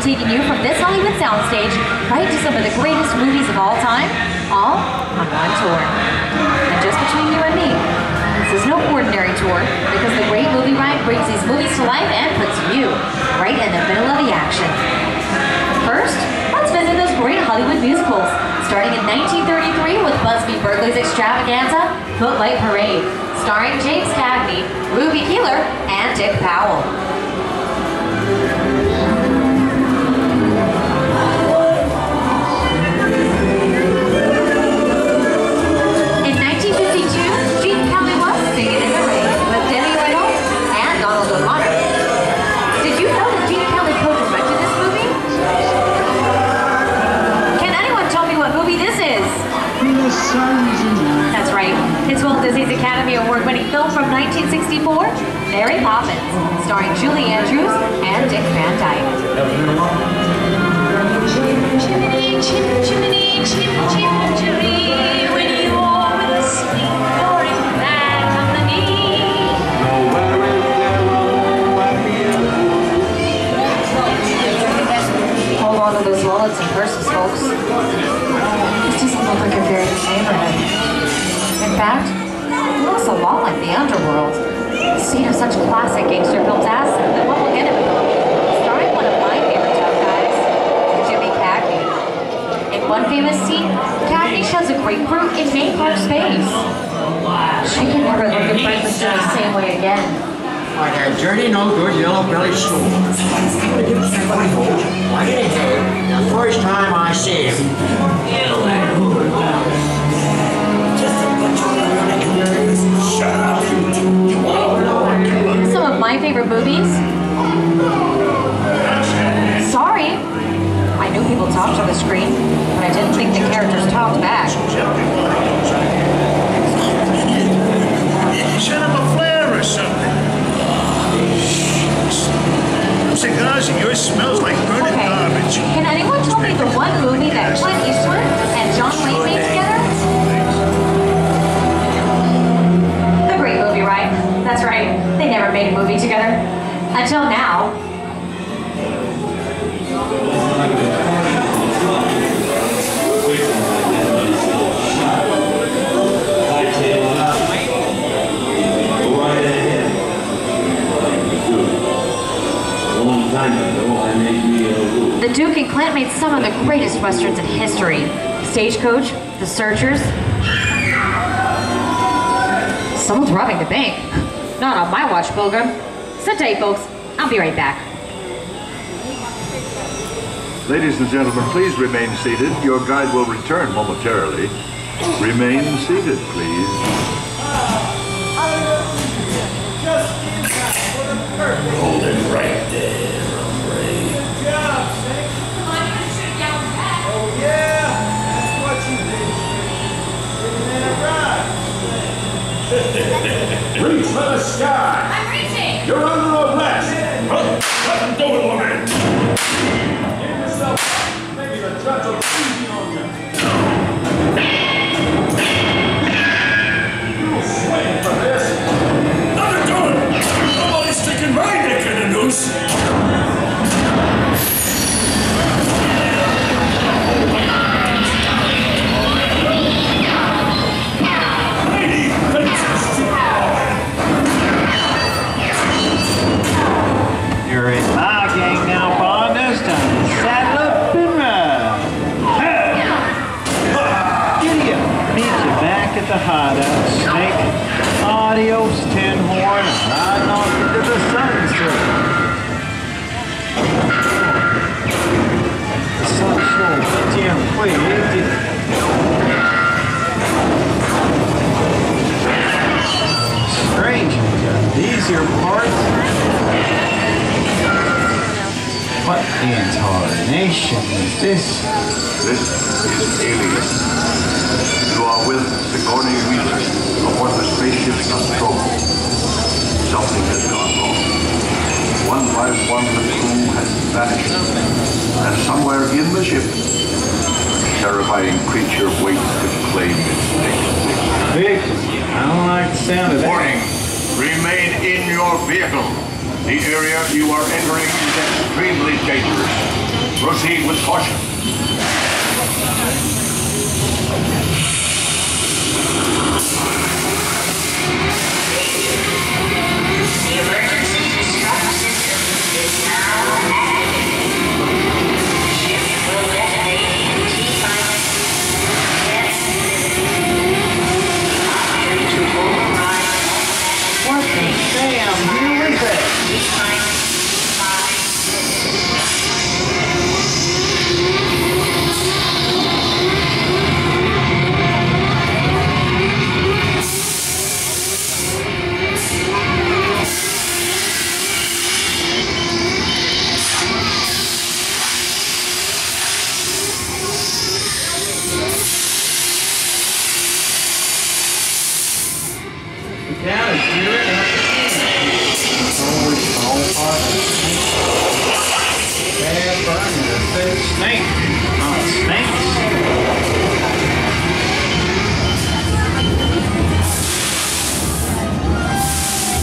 taking you from this Hollywood soundstage right to some of the greatest movies of all time, all on one tour. And just between you and me, this is no ordinary tour, because the Great Movie Ride brings these movies to life and puts you right in the middle of the action. First, let's visit those great Hollywood musicals, starting in 1933 with Busby Berkeley's extravaganza, Footlight Parade, starring James Cagney, Ruby Keeler, and Dick Powell. In 1952, Gene Kelly was singing in the rain with Debbie Reynolds and Donald O'Connor. Did you know that Gene Kelly co-directed this movie? Can anyone tell me what movie this is? That's right. It's Walt Disney's Academy Award-winning film from 1964, Mary Poppins, starring Julie Andrews and Dick Van Dyke. Chimney, chimney, chimney, chimney, chimney, chimney, when you are asleep, pouring back on the knee. Hold on to those wallets and purses, folks. This doesn't look like a very good neighborhood. In fact, it looks a lot like the underworld. The scene of such classic gangster films as The Public Enemy, starring one of my favorite tough guys, Jimmy Cagney. In one famous scene, Cagney shoves a grapefruit in Main Park space. She can never look at Frankenstein the same way again. Like a dirty, no good yellow-bellied stool. Like it ahead, the first time I see him. Some of my favorite movies. Sorry. I knew people talked on the screen, but I didn't think the characters talked back. Set up a flare or something. Those cigars of yours smells like burning garbage. Can anyone tell me the one movie that Clint Eastwood and John Wayne made together? The Great Movie Ride. That's right. They never made a movie together. Until now. The Duke and Clint made some of the greatest westerns in history. Stagecoach, The Searchers. Someone's robbing the bank. Not on my watch, Pilgrim. Sit tight, folks. I'll be right back. Ladies and gentlemen, please remain seated. Your guide will return momentarily. Remain seated, please. Hold it right there. Oh yeah, that's what you did. Reach for the sky. I'm reaching. You're under arrest. Let them do it, woman. Give yourself. Maybe the judge will easy on you. You'll swing for this. Nothing doing. Nobody's sticking my neck in a noose. You're in my gang now, partners. Time to saddle up and ride. Giddy up. Meet you back at the hideout, Snake. Adios, Tin Horn. Riding off into the sunset. The sun's so damn clear, ain't it? Strange, these here parts. What the incarnation is this? This is Alien. You are with Sigourney Weaver aboard the spaceship Nostromo. Something has gone wrong. One by one the crew has vanished. And somewhere in the ship, a terrifying creature waits to claim its next victim. Victim? I don't like the sound of that. Warning! Remain in your vehicle. The area you are entering is extremely dangerous. Proceed with caution. The emergency disrupt system is now activated. Ship will detonate in T-minus 10 minutes. Option to override automatic. What the damn hell is that? T-minus 5 minutes. Down and steer it up bad burning. It says snake, not snakes.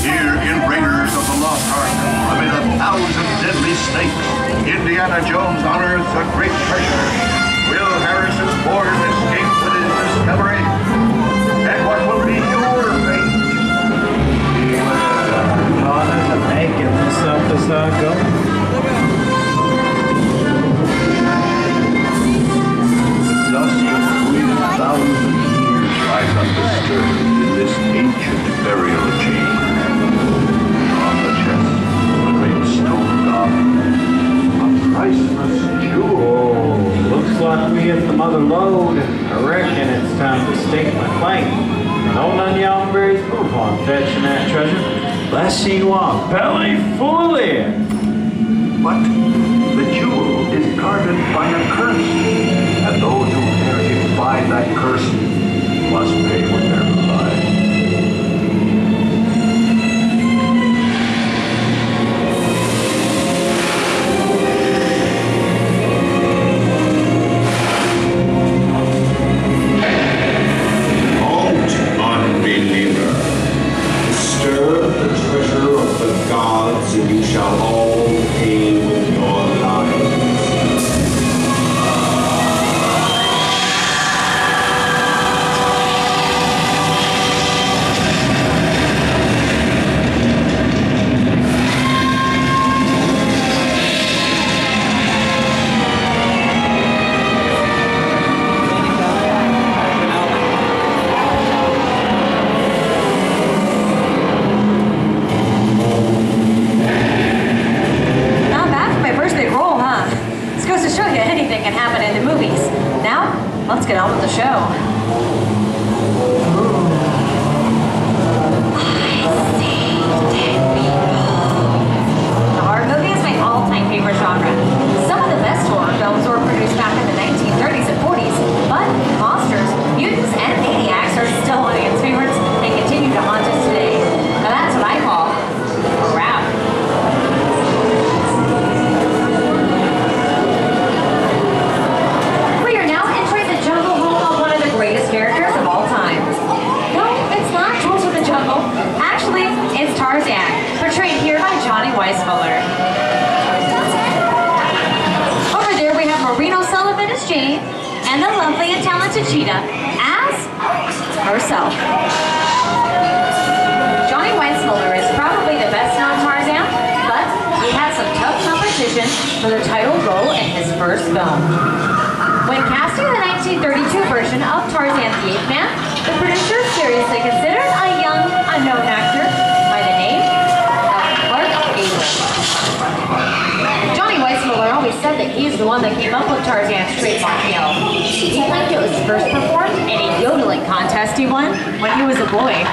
Here in Raiders of the Lost Ark, amid 1,000 deadly snakes, Indiana Jones unearths a great treasure. Will Harrison's board escape with his discovery? And what will be your fate? Partners are making this up as I go. Dust of 3,000 years lies undisturbed in this ancient burial chamber. On the chest, the great stone god, a priceless jewel. Oh, looks like we hit the mother lode. I reckon it's time to stake my claim. And old none young berries move on fetching that treasure. Let's see you are belly full of lead. But the jewel is guarded by a curse, and those who dare defy that curse must pay with their lives. Halt, unbeliever. Disturb the treasure of the gods, and you shall all pay with your lives. Not bad for my first big role, huh? This goes to show you anything can happen in the movies. Now, let's get on with the show. The horror movie is my all-time favorite genre. Some of the best horror films were produced back in the 1930s and 40s, but monsters, mutants, and maniacs are still audience favorites and continue to haunt us today. Now that's what I call a rap. We are now entering the jungle home of one of the greatest characters of all time. No, it's not George of the Jungle. Actually, it's Tarzan, portrayed here by Johnny Weissmuller. Over there we have Marino Sullivan as Jane, and the lovely and talented Cheetah as herself. Johnny Weissmuller is probably the best known Tarzan, but he had some tough competition for the title role in his first film. When casting the 1932 version of Tarzan the Ape Man, the producers seriously considered a young, unknown actor by the name of Clark Gable. Johnny Weissmuller always said that he's the one that came up with Tarzan's trademark yell. He claimed it was first performed in a yodeling contest he won when he was a boy.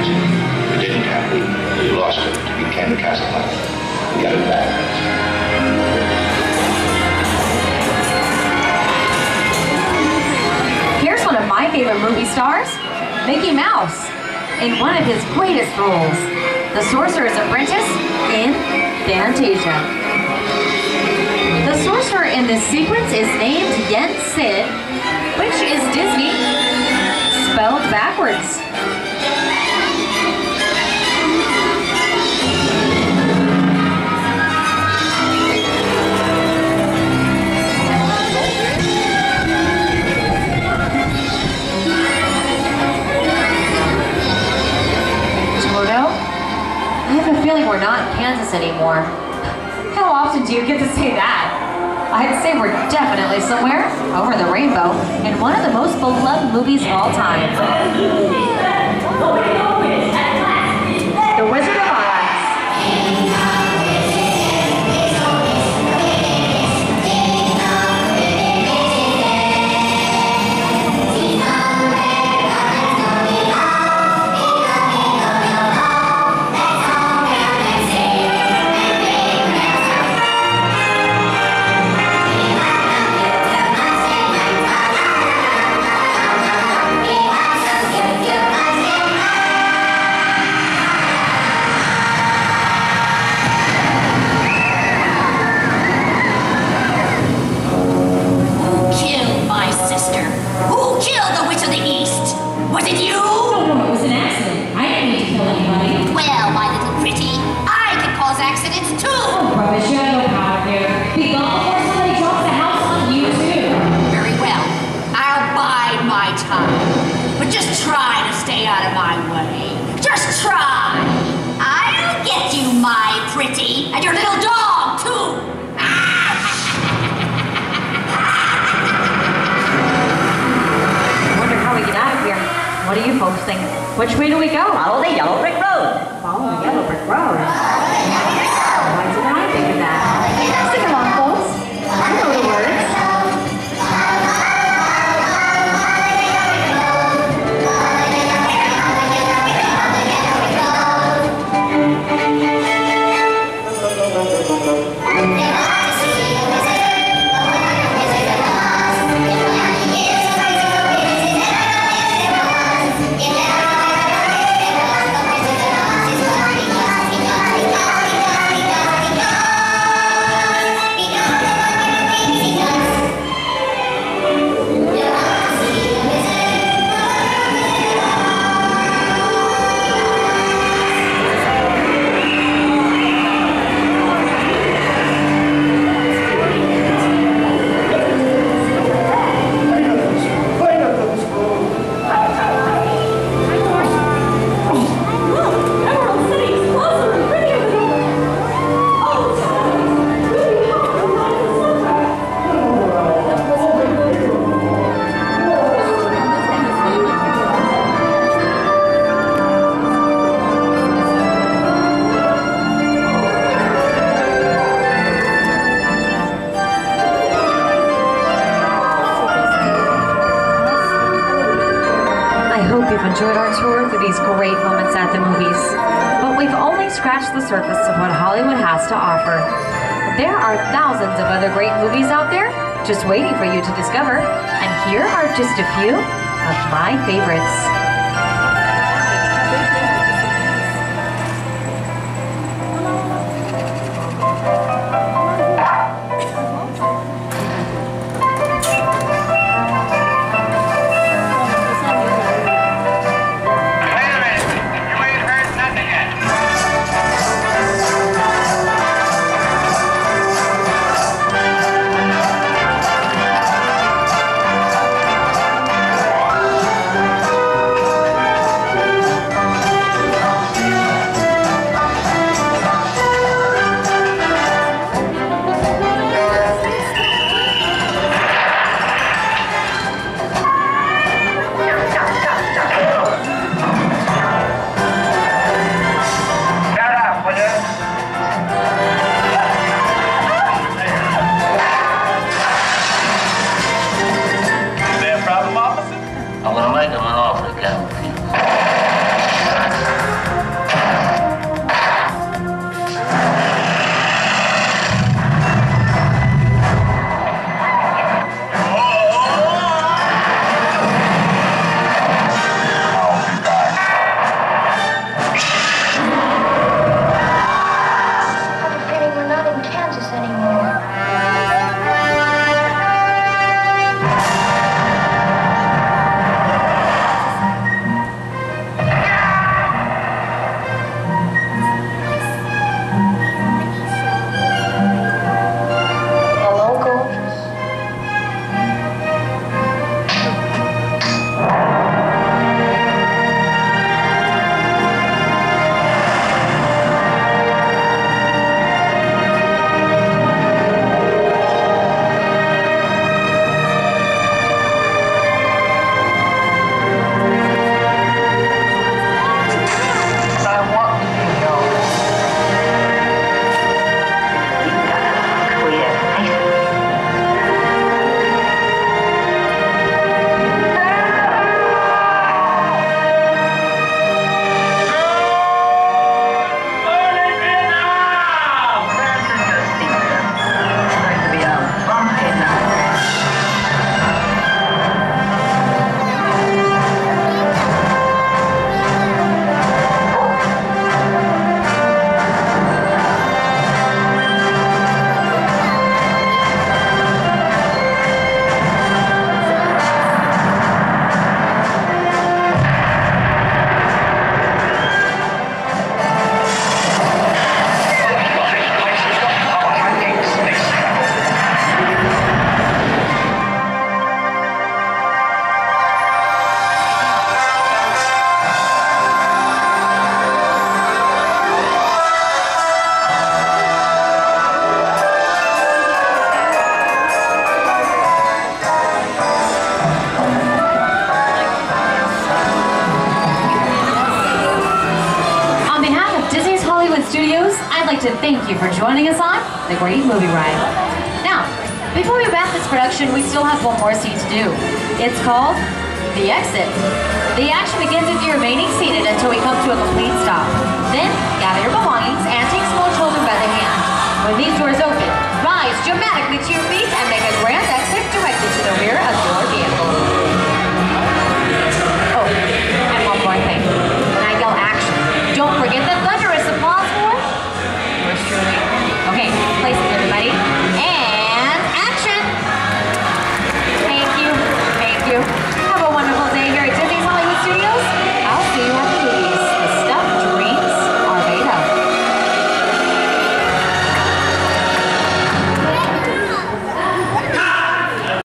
It didn't happen. We lost it. We came to Casablanca. We got it back. Here's one of my favorite movie stars, Mickey Mouse, in one of his greatest roles, the Sorcerer's Apprentice in Fantasia. The sorcerer in this sequence is named Yen Sid, which is Disney spelled backwards. I have a feeling we're not in Kansas anymore. How often do you get to say that? I'd say we're definitely somewhere over the rainbow in one of the most beloved movies of all time. The Wizard of Oz. What do you folks think? Which way do we go? Follow the yellow brick road. Follow the yellow brick road. Why didn't I think of that? Sing along, folks. I know the words. Enjoyed our tour through these great moments at the movies, but we've only scratched the surface of what Hollywood has to offer. There are thousands of other great movies out there just waiting for you to discover, and here are just a few of my favorites. crews, I'd like to thank you for joining us on The Great Movie Ride. Now, before we wrap this production, we still have one more scene to do. It's called The Exit. The action begins with you remaining seated until we come to a complete stop. Then, gather your belongings and take small children by the hand. When these doors open, rise dramatically to your feet